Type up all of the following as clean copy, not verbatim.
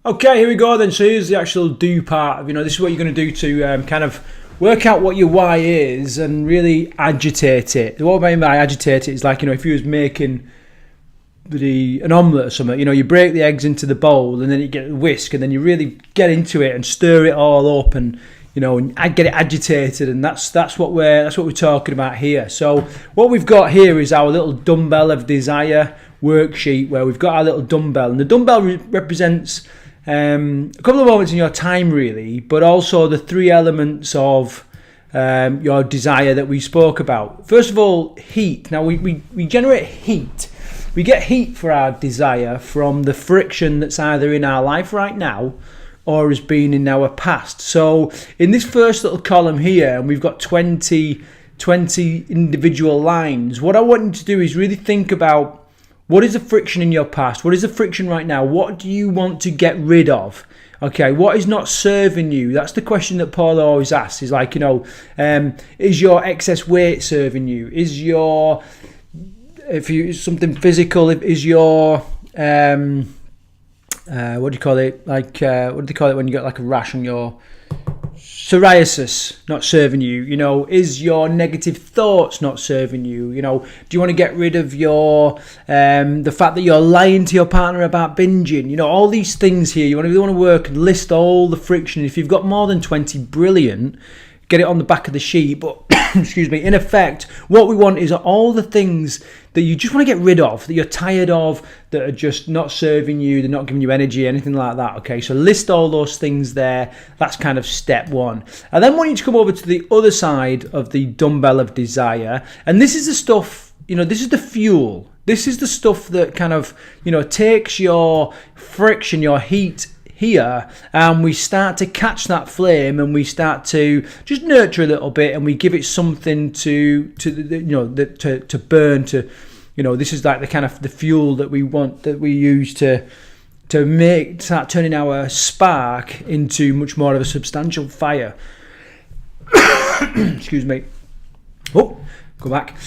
Okay, here we go then. So here's the actual do part. This is what you're going to do to kind of work out what your why is and really agitate it. What I mean by agitate it is like, if you was making an omelette or something, you break the eggs into the bowl and then you get a whisk and then you really get into it and stir it all up and and get it agitated, and that's what we're talking about here. So what we've got here is our little dumbbell of desire worksheet where we've got our little dumbbell, and the dumbbell represents a couple of moments in your time really, but also the three elements of your desire that we spoke about. First of all, heat. Now we generate heat. We get heat for our desire from the friction that's either in our life right now or has been in our past. So in this first little column here, and we've got 20 individual lines, what I want you to do is really think about what is the friction in your past? What is the friction right now? What do you want to get rid of? Okay, what is not serving you? That's the question that Paul always asks. Is like, is your excess weight serving you? Is your, if you something physical, is your what do you call it? Like, what do they call it when you get like a rash on your psoriasis not serving you? Is your negative thoughts not serving you? Do you want to get rid of your the fact that you're lying to your partner about binging? All these things here. You really want to work and list all the friction. If you've got more than 20, brilliant. Get it on the back of the sheet, but excuse me, in effect, what we want is all the things that you just want to get rid of, that you're tired of, that are just not serving you, they're not giving you energy, anything like that. Okay, so list all those things there. That's kind of step one. And then I want you to come over to the other side of the dumbbell of desire, and this is the stuff, this is the fuel. This is the stuff that kind of, takes your friction, your heat here, and we start to catch that flame and we start to just nurture a little bit, and we give it something to burn. This is like the kind of the fuel that we want, that we use to start turning our spark into much more of a substantial fire. Excuse me. Oh, go back.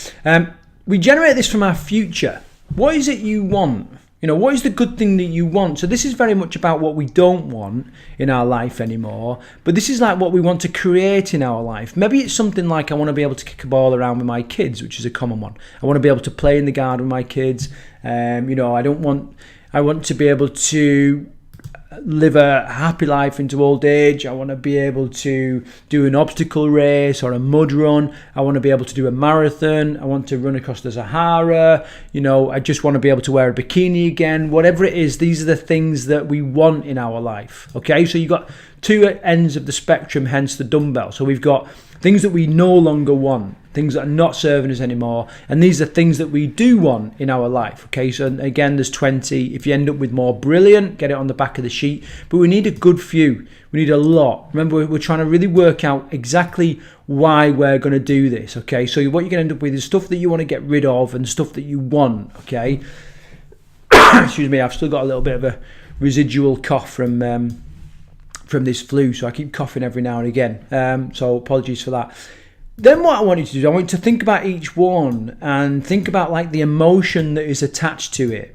We generate this from our future. What is it you want? What is the good thing that you want? So this is very much about what we don't want in our life anymore, but this is like what we want to create in our life. Maybe it's something like, I want to be able to kick a ball around with my kids, which is a common one. I want to be able to play in the garden with my kids. I want to be able to live a happy life into old age. I want to be able to do an obstacle race or a mud run. I want to be able to do a marathon. I want to run across the Sahara. I just want to be able to wear a bikini again. Whatever it is, these are the things that we want in our life. Okay, so you've got two ends of the spectrum, hence the dumbbell. So we've got things that we no longer want, things that are not serving us anymore, and these are things that we do want in our life. Okay, so again, there's 20. If you end up with more, brilliant, get it on the back of the sheet, but we need a good few. We need a lot. Remember, we're trying to really work out exactly why we're going to do this. Okay, so what you're going to end up with is stuff that you want to get rid of and stuff that you want. Okay. Excuse me, I've still got a little bit of a residual cough from this flu, so I keep coughing every now and again, so apologies for that. Then what I want you to do, I want you to think about each one and think about like the emotion that is attached to it.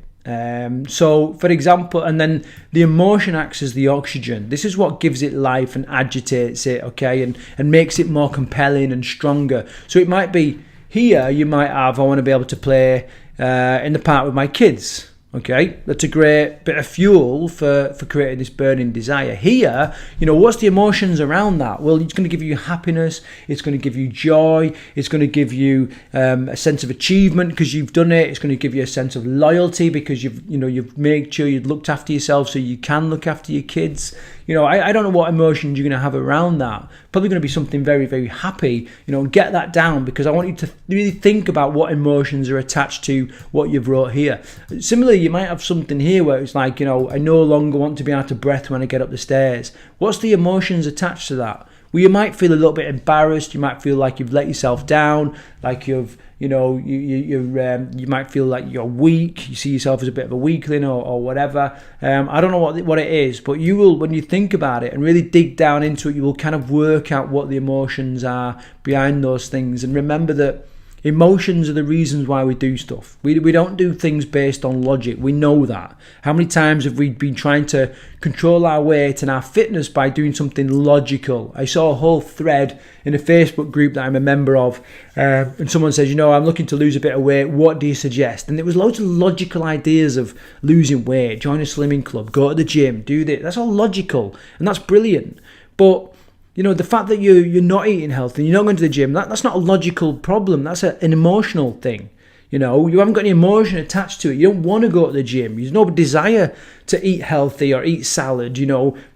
So for example, and then the emotion acts as the oxygen. This is what gives it life and agitates it, okay, and makes it more compelling and stronger. So it might be here, you might have, I want to be able to play in the park with my kids. Okay, that's a great bit of fuel for creating this burning desire. Here, what's the emotions around that? Well, it's going to give you happiness, it's going to give you joy, it's going to give you a sense of achievement because you've done it, it's going to give you a sense of loyalty because you've made sure you've looked after yourself so you can look after your kids. I don't know what emotions you're going to have around that. Probably going to be something very, very happy. Get that down, because I want you to really think about what emotions are attached to what you've wrote here. Similarly, you might have something here where it's like, I no longer want to be out of breath when I get up the stairs. What's the emotions attached to that? Well, you might feel a little bit embarrassed. You might feel like you've let yourself down, like you might feel like you're weak. You see yourself as a bit of a weakling or whatever. I don't know what it is, but you will, when you think about it and really dig down into it, you will kind of work out what the emotions are behind those things. And remember that Emotions are the reasons why we do stuff. We don't do things based on logic. We know that. How many times have we been trying to control our weight and our fitness by doing something logical? I saw a whole thread in a Facebook group that I'm a member of, and someone says, I'm looking to lose a bit of weight. What do you suggest? And there was loads of logical ideas of losing weight. Join a slimming club, go to the gym, do this. That's all logical, and that's brilliant. But the fact that you're not eating healthy, you're not going to the gym, that's not a logical problem. That's an emotional thing. You haven't got any emotion attached to it. You don't want to go to the gym. There's no desire to eat healthy or eat salad,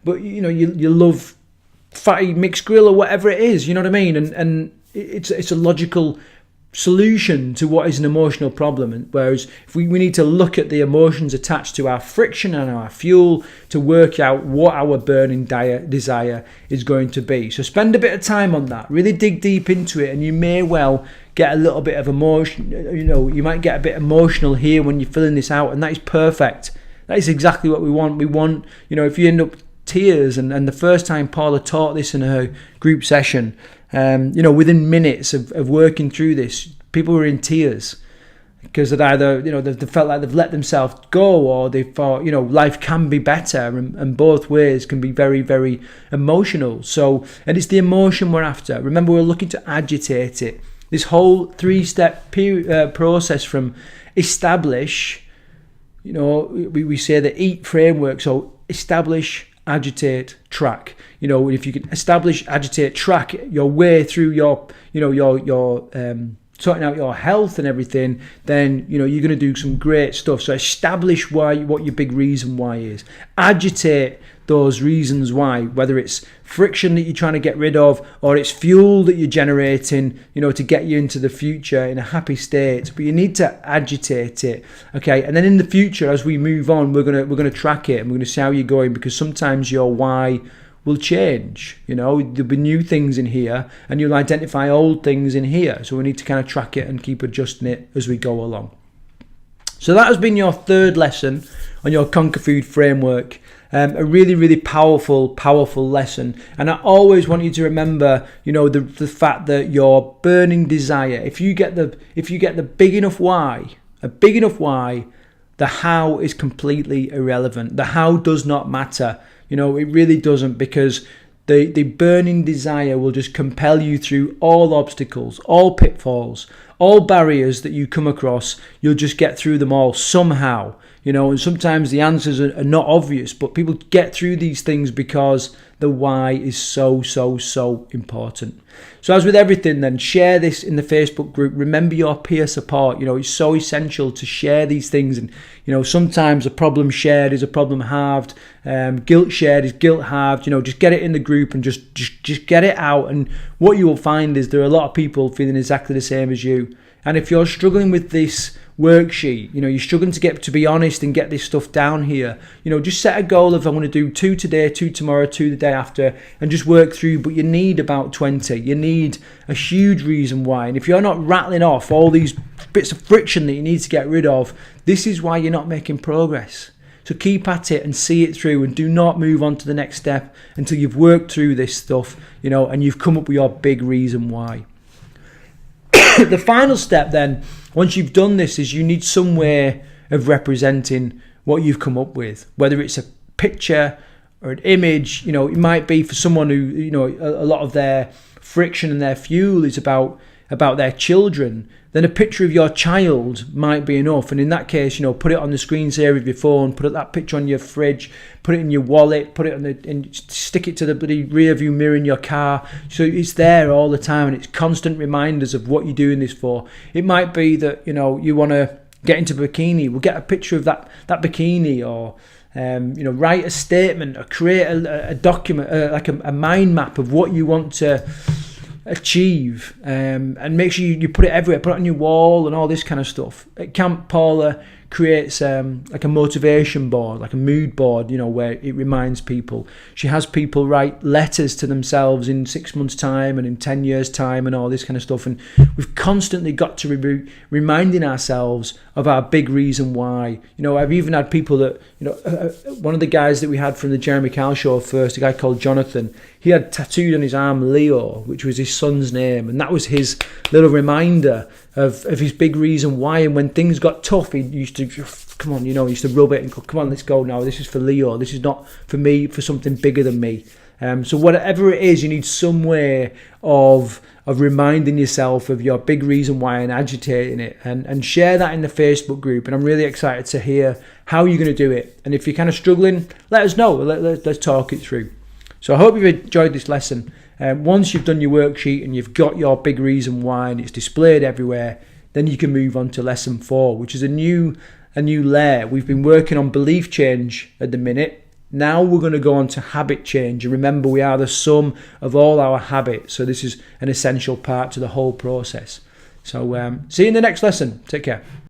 but you love fatty mixed grill or whatever it is, you know what I mean? And it's a logical solution to what is an emotional problem. And whereas if we need to look at the emotions attached to our friction and our fuel to work out what our burning desire is going to be. So spend a bit of time on that, really dig deep into it, and you may well get a little bit of emotion. You might get a bit emotional here when you're filling this out, and that is perfect. That is exactly what we want. We want, if you end up tears, and the first time Paula taught this in her group session, within minutes of working through this, people were in tears because they'd either, they felt like they've let themselves go, or they thought, life can be better, and both ways can be very, very emotional. So, and it's the emotion we're after. Remember, we're looking to agitate it. This whole 3-step process from establish, we say the EAT framework. So establish, agitate, track. If you can establish, agitate, track your way through your sorting out your health and everything, then you're going to do some great stuff. So establish what your big reason why is. Agitate those reasons why, whether it's friction that you're trying to get rid of, or it's fuel that you're generating, to get you into the future in a happy state. But you need to agitate it, okay? And then in the future, as we move on, we're gonna track it, and we're gonna see how you're going, because sometimes your why will change. There'll be new things in here, and you'll identify old things in here. So we need to kind of track it and keep adjusting it as we go along. So that has been your third lesson on your Conquer Food framework. A really, really powerful lesson. And I always want you to remember, the fact that your burning desire, if you get the big enough why, the how is completely irrelevant. The how does not matter. It really doesn't, because the burning desire will just compel you through all obstacles, all pitfalls, all barriers that you come across. You'll just get through them all somehow. And sometimes the answers are not obvious, but people get through these things because the why is so, so, so important. So as with everything, then share this in the Facebook group. Remember your peer support. It's so essential to share these things. And, sometimes a problem shared is a problem halved. Guilt shared is guilt halved. Just get it in the group and just get it out. And what you will find is there are a lot of people feeling exactly the same as you. And if you're struggling with this worksheet, you're struggling to be honest and get this stuff down here, just set a goal of, I want to do 2 today, 2 tomorrow, 2 the day after, and just work through. But you need about 20. You need a huge reason why. And if you're not rattling off all these bits of friction that you need to get rid of, this is why you're not making progress. So keep at it and see it through, and do not move on to the next step until you've worked through this stuff, and you've come up with your big reason why. The final step then, once you've done this, is you need some way of representing what you've come up with, whether it's a picture or an image. It might be for someone who, a lot of their friction and their fuel is about their children. Then a picture of your child might be enough. And in that case, put it on the screensaver of your phone, put that picture on your fridge, put it in your wallet, put it and stick it to the bloody rear view mirror in your car. So it's there all the time, and it's constant reminders of what you're doing this for. It might be that, you want to get into bikini. We'll get a picture of that bikini, or write a statement, or create a document, like a mind map of what you want to achieve, and make sure you put it everywhere, put it on your wall and all this kind of stuff. At camp, Paula creates like a motivation board, like a mood board, where it reminds people. She has people write letters to themselves in 6 months' time and in 10 years' time and all this kind of stuff. And we've constantly got to be reminding ourselves of our big reason why. I've even had people that, one of the guys that we had from the Jeremy Kyle show first, a guy called Jonathan, he had tattooed on his arm Leo, which was his son's name, and that was his little reminder of his big reason why. And when things got tough, he used to, come on, he used to rub it and go, come on, let's go now. This is for Leo. This is not for me, for something bigger than me. So whatever it is, you need some way of reminding yourself of your big reason why and agitating it, and share that in the Facebook group. And I'm really excited to hear how you're going to do it. And if you're kind of struggling, let us know. Let's talk it through. So I hope you've enjoyed this lesson. Once you've done your worksheet and you've got your big reason why and it's displayed everywhere, then you can move on to lesson 4, which is a new layer. We've been working on belief change at the minute. Now we're going to go on to habit change. And remember, we are the sum of all our habits. So this is an essential part to the whole process. So see you in the next lesson. Take care.